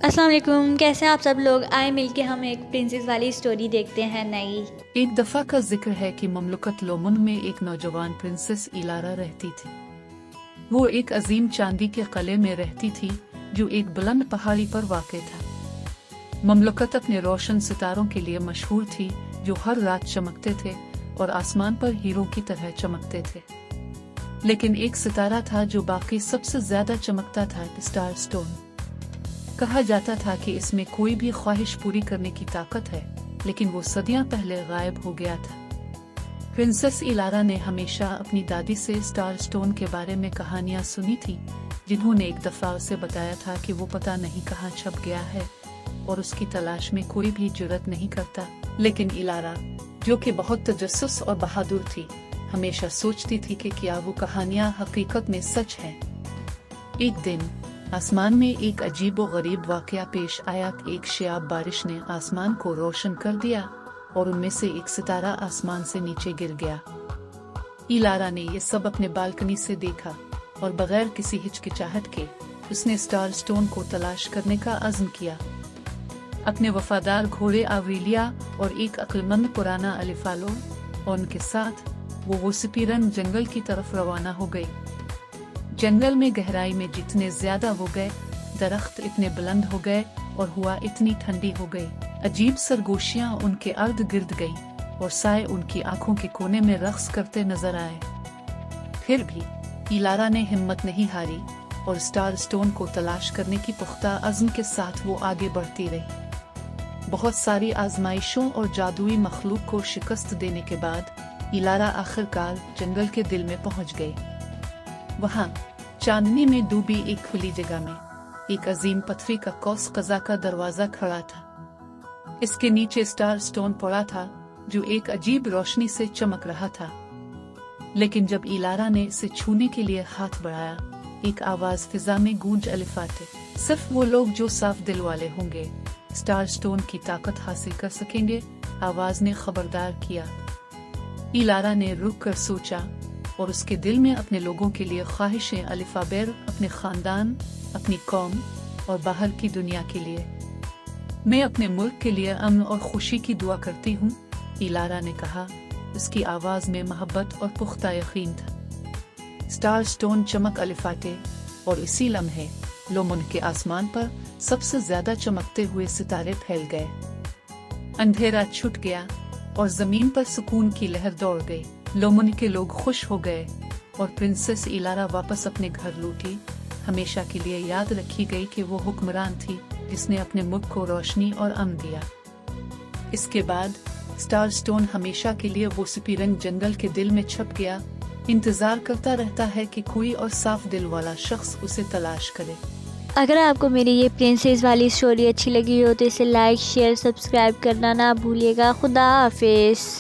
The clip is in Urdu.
السلام علیکم، کیسے ہیں آپ سب لوگ؟ آئے مل کے ہم ایک پرنسس والی اسٹوری دیکھتے ہیں نئی۔ ایک دفعہ کا ذکر ہے کہ مملکت لومن میں ایک نوجوان پرنسس ایلارا رہتی تھی۔ وہ ایک عظیم چاندی کے قلعے میں رہتی تھی جو ایک بلند پہاڑی پر واقع تھا۔ مملکت اپنے روشن ستاروں کے لیے مشہور تھی جو ہر رات چمکتے تھے اور آسمان پر ہیروں کی طرح چمکتے تھے۔ لیکن ایک ستارہ تھا جو باقی سب سے زیادہ چمکتا تھا، اسٹار سٹون۔ کہا جاتا تھا کہ اس میں کوئی بھی خواہش پوری کرنے کی طاقت ہے، لیکن وہ صدیاں پہلے غائب ہو گیا تھا۔ پرنسس ایلارا نے ہمیشہ اپنی دادی سے اسٹار سٹون کے بارے میں کہانیاں سنی تھی، جنہوں نے ایک دفعہ اسے بتایا تھا کہ وہ پتہ نہیں کہاں چھپ گیا ہے اور اس کی تلاش میں کوئی بھی جرأت نہیں کرتا۔ لیکن ایلارا، جو کہ بہت تجسس اور بہادر تھی، ہمیشہ سوچتی تھی کہ کیا وہ کہانیاں حقیقت میں سچ ہیں۔ ایک دن آسمان میں ایک عجیب و غریب واقعہ پیش آیا۔ ایک شیاب بارش نے آسمان کو روشن کر دیا اور ان میں سے ایک ستارہ آسمان سے نیچے گر گیا۔ ایلارا نے یہ سب اپنے بالکنی سے دیکھا اور بغیر کسی ہچکچاہٹ کے اس نے اسٹار سٹون کو تلاش کرنے کا عزم کیا۔ اپنے وفادار گھوڑے آوریلیا اور ایک عقلمند پرانا الیفالو اور ان کے ساتھ وہ سپیرن جنگل کی طرف روانہ ہو گئی۔ جنگل میں گہرائی میں جتنے زیادہ وہ گئے، درخت اتنے بلند ہو گئے اور ہوا اتنی ٹھنڈی ہو گئی۔ عجیب سرگوشیاں ان کے ارد گرد گئی اور سائے ان کی آنکھوں کے کونے میں رقص کرتے نظر آئے۔ پھر بھی ایلارا نے ہمت نہیں ہاری اور اسٹار سٹون کو تلاش کرنے کی پختہ عزم کے ساتھ وہ آگے بڑھتی رہی۔ بہت ساری آزمائشوں اور جادوئی مخلوق کو شکست دینے کے بعد ایلارا آخرکار جنگل کے دل میں پہنچ گئی۔ وہاں چاندنی میں ڈوبی ایک کھلی جگہ میں ایک عظیم پتھری کا قوس قزح کا دروازہ کھڑا تھا۔ اس کے نیچے اسٹار سٹون پڑا تھا جو ایک عجیب روشنی سے چمک رہا تھا۔ لیکن جب ایلارا نے اسے چھونے کے لیے ہاتھ بڑھایا، ایک آواز فضا میں گونج الفاتے، صرف وہ لوگ جو صاف دل والے ہوں گے اسٹار سٹون کی طاقت حاصل کر سکیں گے، آواز نے خبردار کیا۔ ایلارا نے رک کر سوچا اور اس کے دل میں اپنے لوگوں کے لیے خواہشیں، الفابیر، اپنے خاندان، اپنی قوم اور باہر کی دنیا کے لیے۔ میں اپنے ملک کے لیے امن اور خوشی کی دعا کرتی ہوں، ایلارا نے کہا۔ اس کی آواز میں محبت اور پختہ یقین تھا۔ اسٹار سٹون چمک الفاتے اور اسی لمحے لومن کے آسمان پر سب سے زیادہ چمکتے ہوئے ستارے پھیل گئے۔ اندھیرا چھٹ گیا اور زمین پر سکون کی لہر دوڑ گئی۔ لومن کے لوگ خوش ہو گئے اور پرنسس ایلارا واپس اپنے گھر لوٹی۔ ہمیشہ کے لیے یاد رکھی گئی کہ وہ حکمران تھی جس نے اپنے ملک کو روشنی اور امن دیا۔ اس کے بعد اسٹار سٹون ہمیشہ کے لیے وہ سپیرنگ جنگل کے دل میں چھپ گیا، انتظار کرتا رہتا ہے کہ کوئی اور صاف دل والا شخص اسے تلاش کرے۔ اگر آپ کو میری یہ پرنسس والی اسٹوری اچھی لگی ہو تو اسے لائک، شیئر، سبسکرائب کرنا نہ بھولیے گا۔ خدا حافظ۔